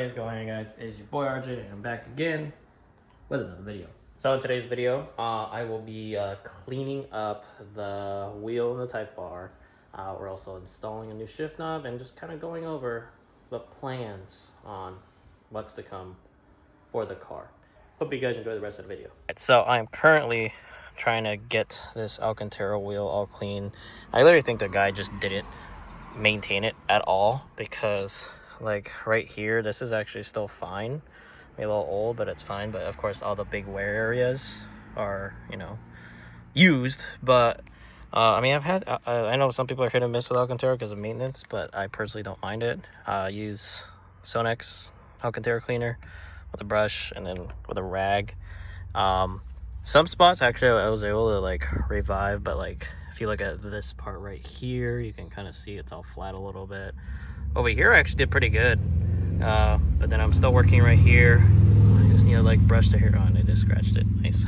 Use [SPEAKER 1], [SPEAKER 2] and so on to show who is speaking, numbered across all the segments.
[SPEAKER 1] is going on, guys? It's your boy RJ, and I'm back again with another video. So in today's video, I will be cleaning up the wheel and the type bar. We're also installing a new shift knob and just kind of going over the plans on what's to come for the car. Hope you guys enjoy the rest of the video. So I'm currently trying to get this Alcantara wheel all clean. I literally think the guy just didn't maintain it at all, because like right here, this is actually still fine. Maybe a little old, but it's fine. But of course, all the big wear areas are, used. But I mean, I know some people are hit and miss with Alcantara because of maintenance, but I personally don't mind it. Use Sonex Alcantara cleaner with a brush and then with a rag. Some spots actually I was able to like revive, but like if you look at this part right here, you can kind of see it's all flat a little bit. Over here I actually did pretty good, but then I'm still working right here. I just need to like brush the hair on. I just scratched it. Nice.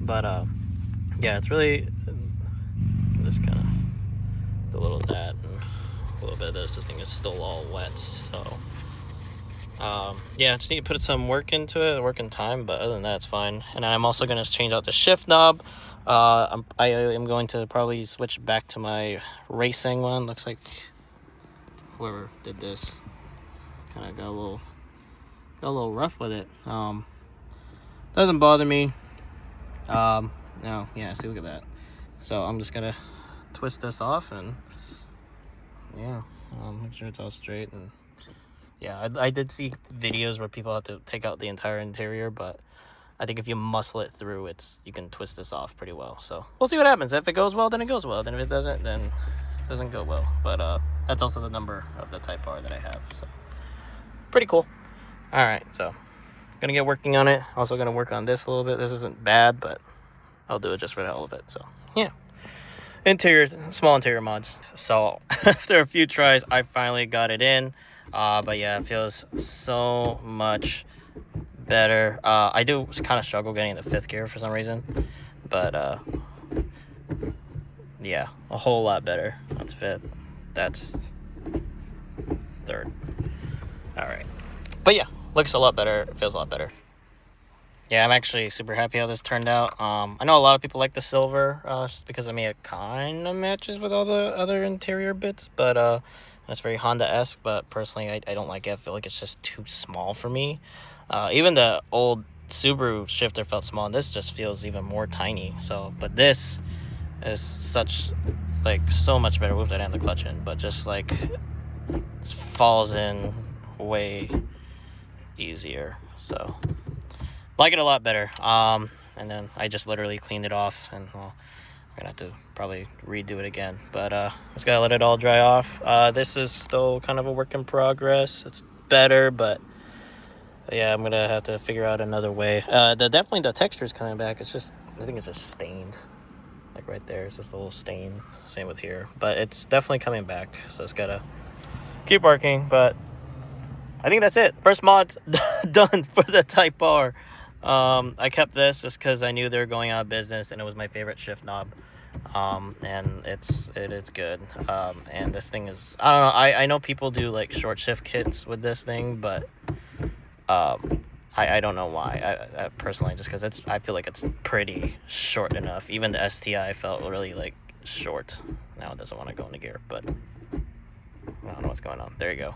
[SPEAKER 1] But yeah, it's really just kind of do a little of that and a little bit of this. This thing is still all wet, so yeah, just need to put some work into it, work in time, but other than that, it's fine. And I'm also going to change out the shift knob. I am going to probably switch back to my racing one. Looks like whoever did this kind of got a little rough with it. Doesn't bother me. No, yeah, see, look at that. So I'm just gonna twist this off and yeah, make sure it's all straight. And yeah, I did see videos where people have to take out the entire interior, but I think if you muscle it through, you can twist this off pretty well. So we'll see what happens. If it goes well, then it goes well. Then if it doesn't, then it doesn't go well. But that's also the number of the type bar that I have. So pretty cool. All right, so gonna get working on it. Also gonna work on this a little bit. This isn't bad, but I'll do it just for the hell of it. So yeah. Small interior mods. So after a few tries, I finally got it in. But yeah, it feels so much better. I do kind of struggle getting the fifth gear for some reason, but yeah, a whole lot better. That's fifth. That's third. All right, but yeah, looks a lot better. It feels a lot better. Yeah, I'm actually super happy how this turned out. I know a lot of people like the silver, just because I mean it kind of matches with all the other interior bits, but it's very Honda-esque. But personally, I don't like it. I feel like it's just too small for me. Even the old Subaru shifter felt small, and this just feels even more tiny. So, but this is so much better. Whoops, I didn't have the clutch in, but just falls in way easier. So like it a lot better. And then I just literally cleaned it off, and well, I'm gonna have to probably redo it again, but just gotta let it all dry off. This is still kind of a work in progress. It's better, but yeah, I'm gonna have to figure out another way. Definitely the texture is coming back. It's just, I think it's just stained, like right there. It's just a little stain. Same with here, but it's definitely coming back. So it's gotta keep working. But I think that's it. First mod done for the Type R. I kept this just because I knew they were going out of business, and it was my favorite shift knob. And it is good. And this thing is, I don't know, I know people do like short shift kits with this thing, but I don't know why. I personally, just because I feel like it's pretty short enough. Even the STI felt really like short. Now it doesn't want to go into gear, but I don't know what's going on. There you go.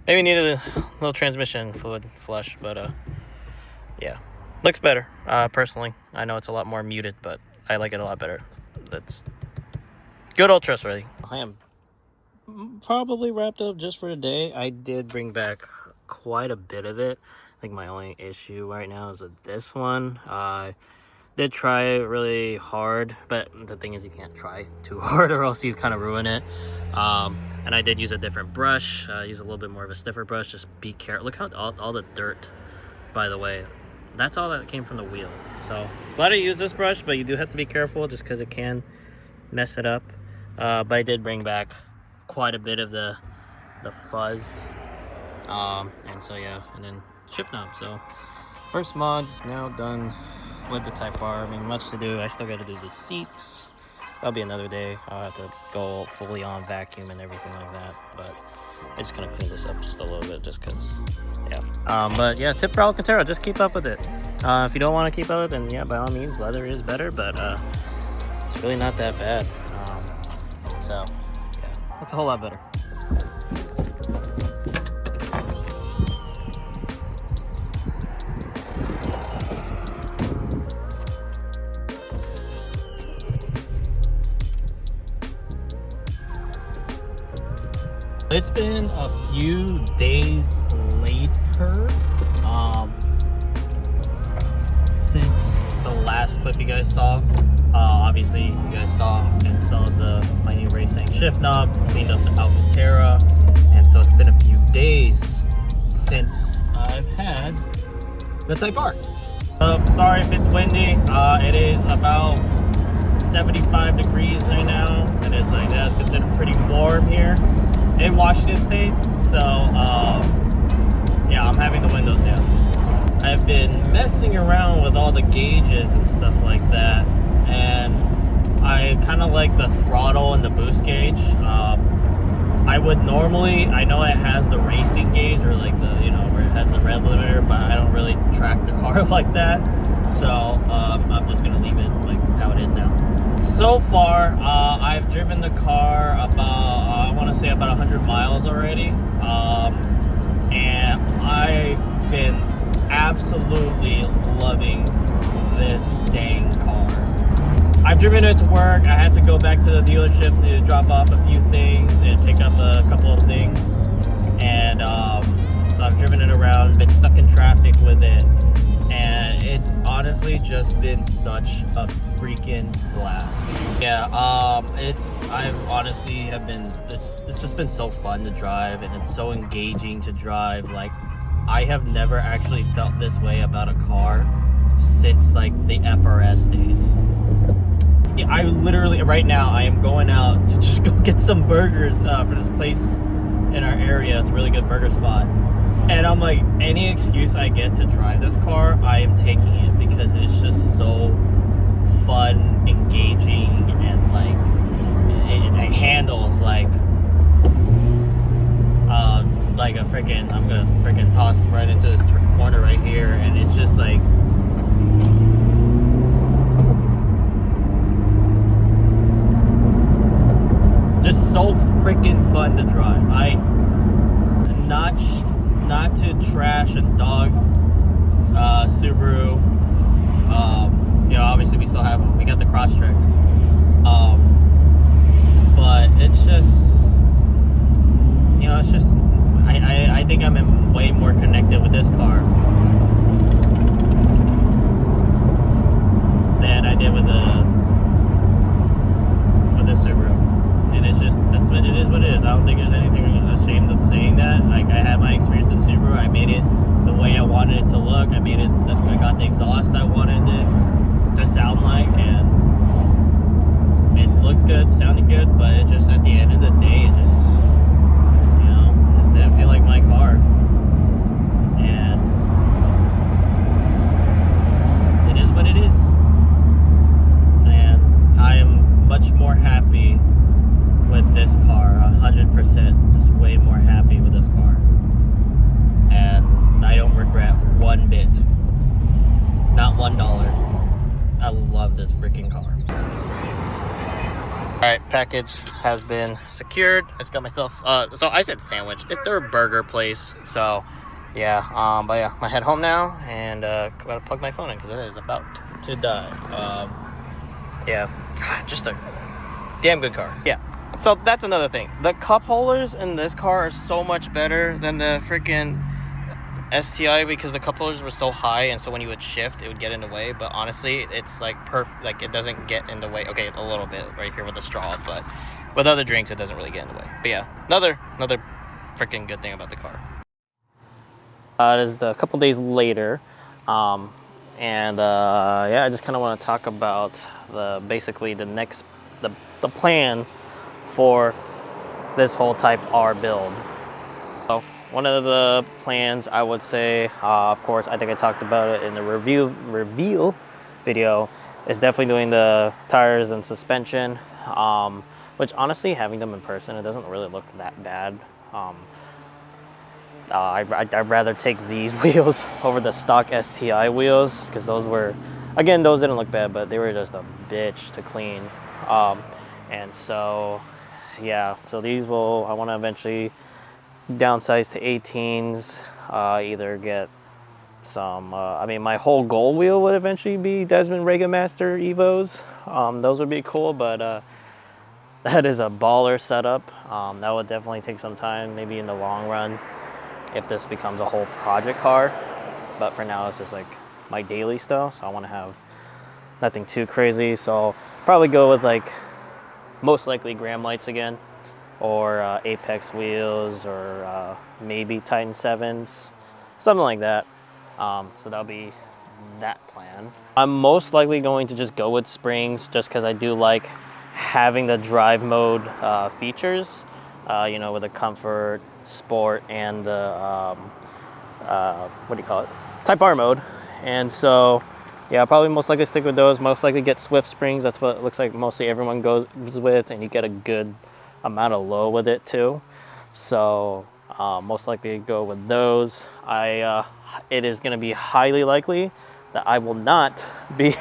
[SPEAKER 1] Maybe needed a little transmission fluid flush, but yeah, looks better. Personally, I know it's a lot more muted, but I like it a lot better. That's good old trustworthy. I am probably wrapped up just for today. I did bring back quite a bit of it. I think my only issue right now is with this one. I did try it really hard, but the thing is you can't try too hard or else you kind of ruin it. And I did use a different brush. Use a little bit more of a stiffer brush. Just be careful. Look how all the dirt, by the way. That's all that came from the wheel. So glad I used this brush, but you do have to be careful just because it can mess it up. But I did bring back quite a bit of the fuzz. And so yeah, and then shift knob. So first mod's now done with the Type R. I mean, much to do. I still got to do the seats. that'll be another day. I'll have to go fully on vacuum and everything like that. But I just kind of clean this up just a little bit, just because, yeah. But yeah, tip for Alcantara, just keep up with it. If you don't want to keep up with it, then yeah, by all means, leather is better, but it's really not that bad. So yeah, looks a whole lot better. It's been a few days later since the last clip you guys saw. Obviously, you guys saw installed my new racing shift knob, cleaned up the Alcantara, and so it's been a few days since I've had the Type R. Sorry if it's windy. It is about 75 degrees right now, and it's like that's considered pretty warm here in Washington State, so yeah, I'm having the windows down. I've been messing around with all the gauges and stuff like that, and I kind of like the throttle and the boost gauge. I would normally, I know it has the racing gauge, or like the, you know, where it has the rev limiter, but I don't really track the car like that, so I'm just gonna leave it like how it is now. So far, I've driven the car about, I want to say about 100 miles already, and I've been absolutely loving this dang car. I've driven it to work. I had to go back to the dealership to drop off a few things and pick up a couple of things, and so I've driven it around, been stuck in traffic with it, and it's honestly just been such a freaking blast. Yeah, it's just been so fun to drive, and it's so engaging to drive. Like, I have never actually felt this way about a car since like the FRS days. Yeah, I literally, right now, I am going out to just go get some burgers for this place in our area. It's a really good burger spot. And I'm like, any excuse I get to drive this car, I am taking it, because it's just so fun, engaging, and like it handles like a freaking, I'm gonna freaking toss right into this corner right here, and it's just like just so freaking fun to drive. Not to trash and dog Subaru. You know, obviously we got the Crosstrek, but it's just, you know, it's just I think I'm way more connected with this car than I did with the Subaru. And it's just, that's what it is. What it is. I don't think there's anything ashamed of saying that. Like, I had my experience in Subaru. I made it the way I wanted it to look. I got the exhaust I wanted it to sound like, and it looked good, sounded good, but it just, at the end of the day, it just, you know, just didn't feel like my car. And it is what it is. And I am much more happy with this car, 100%, just way more happy with this car, and I don't regret one bit, not $1. I love this freaking car. All right, package has been secured. I just got myself, so I said sandwich, they're a burger place, so yeah, but yeah, I head home now, and gotta plug my phone in, because it is about to die. Yeah, God, just a damn good car. Yeah. So that's another thing. The cup holders in this car are so much better than the freaking STI, because the cup holders were so high, and so when you would shift, it would get in the way. But honestly, it's like perfect. Like, it doesn't get in the way. Okay, a little bit right here with the straw, but with other drinks, it doesn't really get in the way. But yeah, another freaking good thing about the car. It is a couple days later, and yeah, I just kind of want to talk about basically the plan for this whole Type R build. So one of the plans, I would say, of course, I think I talked about it in the reveal video, is definitely doing the tires and suspension, which honestly, having them in person, it doesn't really look that bad. I'd rather take these wheels over the stock STI wheels, because those were, again, those didn't look bad, but they were just a bitch to clean. And so, yeah, so these I want to eventually downsize to 18s, either get some, I mean, my whole goal wheel would eventually be Desmond Rega Master Evos. Those would be cool, but that is a baller setup. That would definitely take some time, maybe in the long run, if this becomes a whole project car. But for now, it's just like my daily stuff, so I want to have nothing too crazy. So probably go with like most likely Graham lights again, or Apex wheels, or maybe Titan 7s, something like that. So that'll be that plan. I'm most likely going to just go with springs, just because I do like having the drive mode features, you know, with the comfort, sport, and the what do you call it, Type R mode. And so yeah, I'll probably most likely stick with those. Most likely get Swift springs. That's what it looks like mostly everyone goes with, and you get a good amount of low with it too. So most likely go with those. It is going to be highly likely that I will not be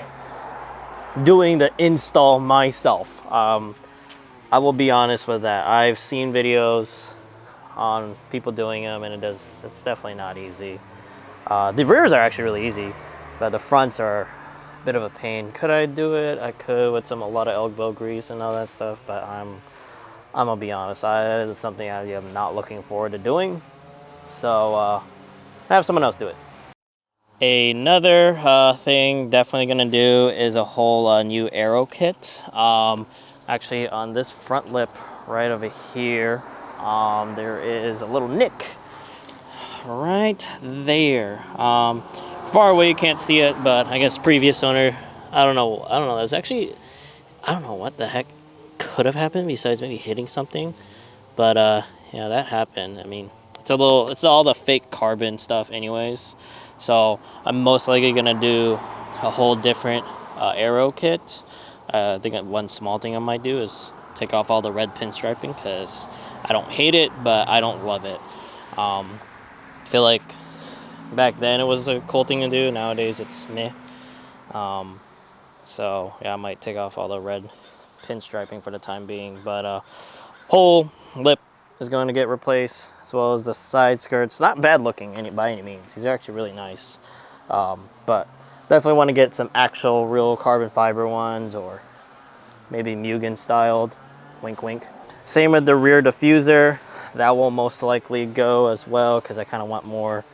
[SPEAKER 1] doing the install myself. I will be honest with that. I've seen videos on people doing them, and it's definitely not easy. The rears are actually really easy, but the fronts are a bit of a pain. Could I do it? I could with a lot of elk wheel grease and all that stuff, but I'm gonna be honest, that is something I am not looking forward to doing. So have someone else do it. Another thing definitely gonna do is a whole new aero kit. Actually, on this front lip right over here, there is a little nick right there. Far away you can't see it, but I guess previous owner, I don't know. There's actually, I don't know what the heck could have happened besides maybe hitting something, but yeah, that happened. I mean, it's all the fake carbon stuff anyways. So I'm most likely gonna do a whole different aero kit. I think one small thing I might do is take off all the red pinstriping, because I don't hate it, but I don't love it. I feel like back then it was a cool thing to do. Nowadays it's meh. So yeah, I might take off all the red pinstriping for the time being. But whole lip is going to get replaced, as well as the side skirts. Not bad looking by any means. These are actually really nice. But definitely want to get some actual real carbon fiber ones, or maybe Mugen styled. Wink, wink. Same with the rear diffuser. That will most likely go as well, because I kind of want more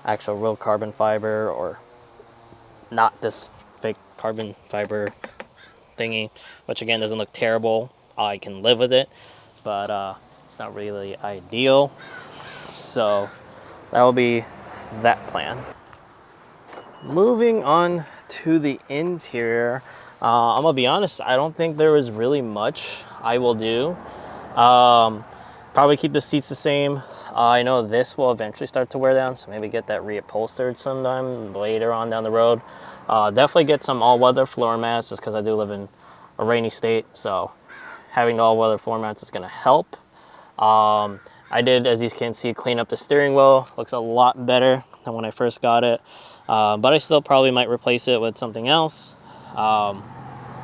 [SPEAKER 1] actual real carbon fiber, or not this fake carbon fiber thingy, which again doesn't look terrible. I can live with it, but it's not really ideal. So that will be that plan. Moving on to the interior, I'm gonna be honest, I don't think there is really much I will do. Probably keep the seats the same. I know this will eventually start to wear down, so maybe get that reupholstered sometime later on down the road. Definitely get some all-weather floor mats, just because I do live in a rainy state, so having the all-weather floor mats is gonna help. I did, as you can see, clean up the steering wheel. Looks a lot better than when I first got it. But I still probably might replace it with something else.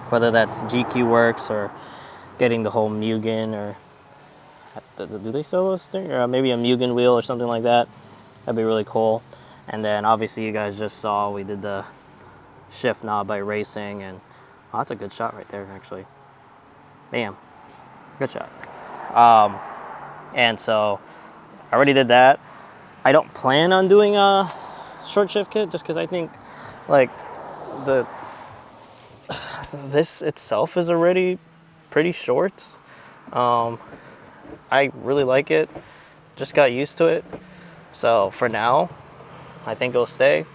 [SPEAKER 1] Whether that's GQ Works, or getting the whole Mugen, or do they sell this thing? Or maybe a Mugen wheel or something like that. That'd be really cool. And then obviously you guys just saw we did the shift knob by racing, and oh, that's a good shot right there actually. Bam, good shot. And so I already did that. I don't plan on doing a short shift kit, just because I think like this itself is already pretty short. I really like it, just got used to it. So for now, I think it'll stay.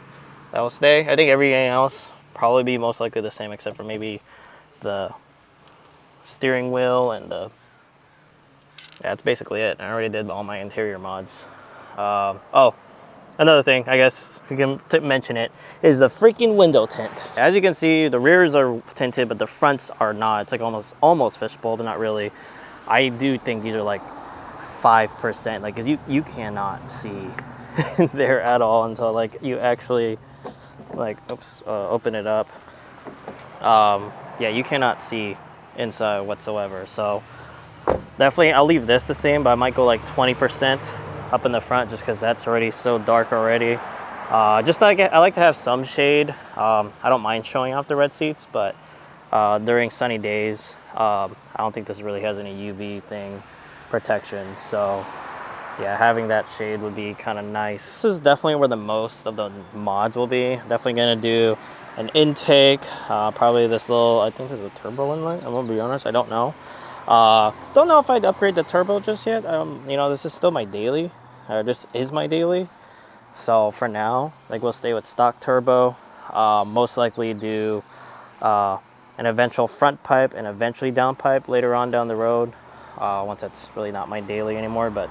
[SPEAKER 1] That will stay. I think everything else probably be most likely the same, except for maybe the steering wheel and the, yeah, that's basically it. I already did all my interior mods. Oh, Another thing, I guess we can mention it, is the freaking window tint. As you can see, the rears are tinted, but the fronts are not. It's like almost fishbowl, but not really. I do think these are like 5%, like, cause you cannot see there at all until like you actually like, oops, open it up. Yeah, you cannot see inside whatsoever. So definitely, I'll leave this the same, but I might go like 20% up in the front just because that's already so dark already. Just like I like to have some shade. I don't mind showing off the red seats, but during sunny days, I don't think this really has any UV thing protection. So yeah, having that shade would be kind of nice. This is definitely where the most of the mods will be. Definitely gonna do an intake, probably this little, I think there's a turbo inlet. I'm gonna be honest, I don't know. Don't know if I'd upgrade the turbo just yet. You know, this is still my daily, or this is my daily. So for now, like, we'll stay with stock turbo. Most likely do an eventual front pipe and eventually down pipe later on down the road. Once that's really not my daily anymore, but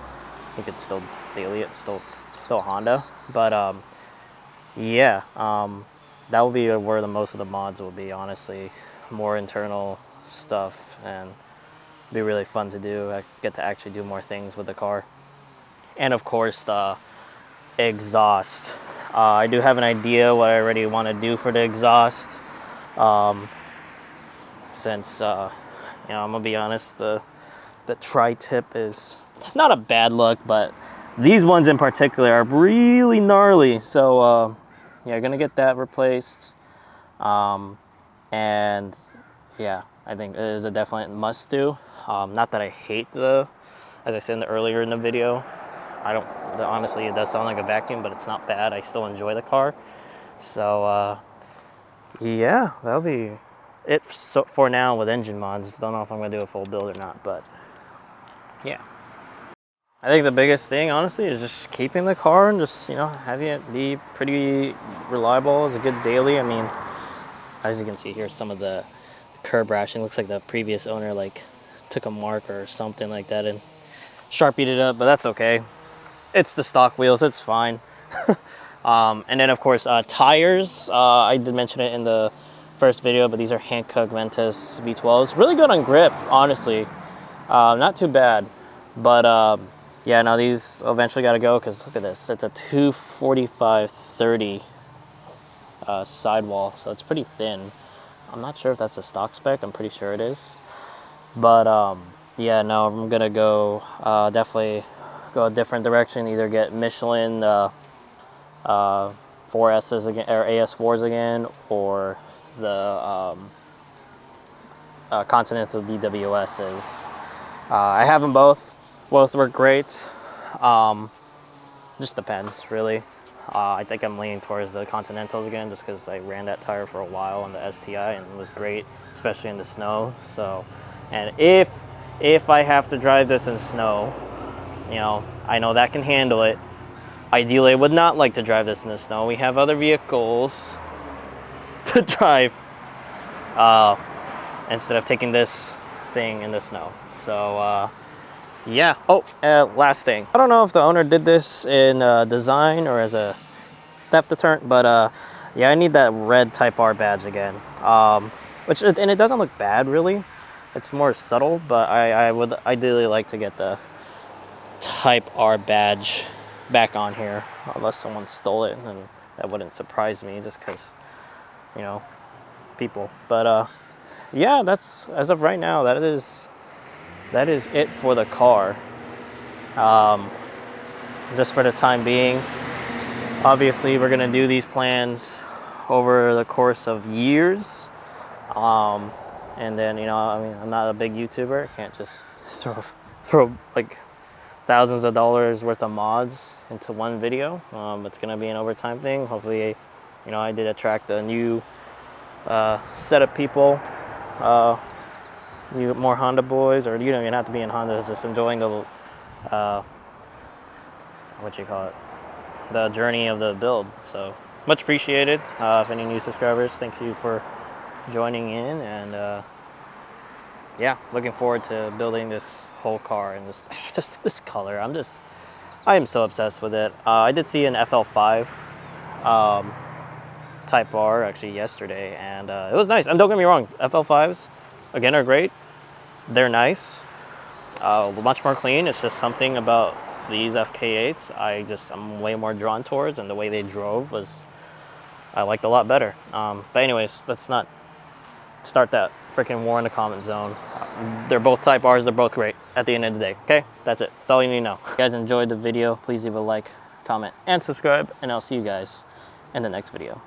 [SPEAKER 1] you could still daily it, still Honda. But yeah, that will be where the most of the mods will be, honestly. More internal stuff, and be really fun to do. I get to actually do more things with the car. And of course, the exhaust. I do have an idea what I already want to do for the exhaust. Since you know, I'm gonna be honest, the tri-tip is not a bad look, but these ones in particular are really gnarly. So yeah, gonna get that replaced. And yeah, I think it is a definite must do. Not that I hate the, as I said earlier in the video, honestly, it does sound like a vacuum, but it's not bad. I still enjoy the car. So yeah, that'll be it for now with engine mods. Don't know if I'm gonna do a full build or not, but yeah. I think the biggest thing, honestly, is just keeping the car and just, you know, having it be pretty reliable as a good daily. I mean, as you can see here, some of the curb rashing looks like the previous owner like took a mark or something like that and sharpied it up, but that's okay. It's the stock wheels, it's fine. And then of course, tires. I did mention it in the first video, but these are Hankook Ventus V12s. Really good on grip, honestly. Not too bad, but yeah, no, these eventually got to go because look at this. It's a 245/30 sidewall, so it's pretty thin. I'm not sure if that's a stock spec. I'm pretty sure it is. But yeah, no, I'm gonna go definitely go a different direction. Either get Michelin 4S's again, or AS4s again, or the Continental DWS's. I have them both. Both work great. Just depends, really. I think I'm leaning towards the Continentals again, just because I ran that tire for a while on the STI and it was great, especially in the snow. So, and if I have to drive this in snow, you know, I know that can handle it. Ideally, I would not like to drive this in the snow. We have other vehicles to drive instead of taking this thing in the snow. So yeah. Oh, last thing. I don't know if the owner did this in design or as a theft deterrent, but yeah, I need that red Type R badge again. Which, and it doesn't look bad really. It's more subtle, but I would ideally like to get the Type R badge back on here, unless someone stole it, and that wouldn't surprise me just because, you know, people. But yeah, that's, as of right now, that is it for the car. Just for the time being. Obviously, we're gonna do these plans over the course of years. And then, you know, I mean, I'm not a big YouTuber. I can't just throw like thousands of dollars worth of mods into one video. It's gonna be an overtime thing. Hopefully, you know, I did attract a new set of people, more Honda boys, or you don't even have to be in Honda. It's just enjoying the the journey of the build. So much appreciated. If any new subscribers, thank you for joining in, and yeah, looking forward to building this whole car and just this color. I'm just I am so obsessed with it. I did see an FL5 Type R actually yesterday, and it was nice. And don't get me wrong, FL5s again are great. They're nice, much more clean. It's just something about these FK8s I'm way more drawn towards, and the way they drove I liked a lot better. But anyways, let's not start that freaking war in the comment zone. They're both Type Rs. They're both great at the end of the day. Okay, that's it. That's all you need to know. If you guys enjoyed the video, please leave a like, comment, and subscribe, and I'll see you guys in the next video.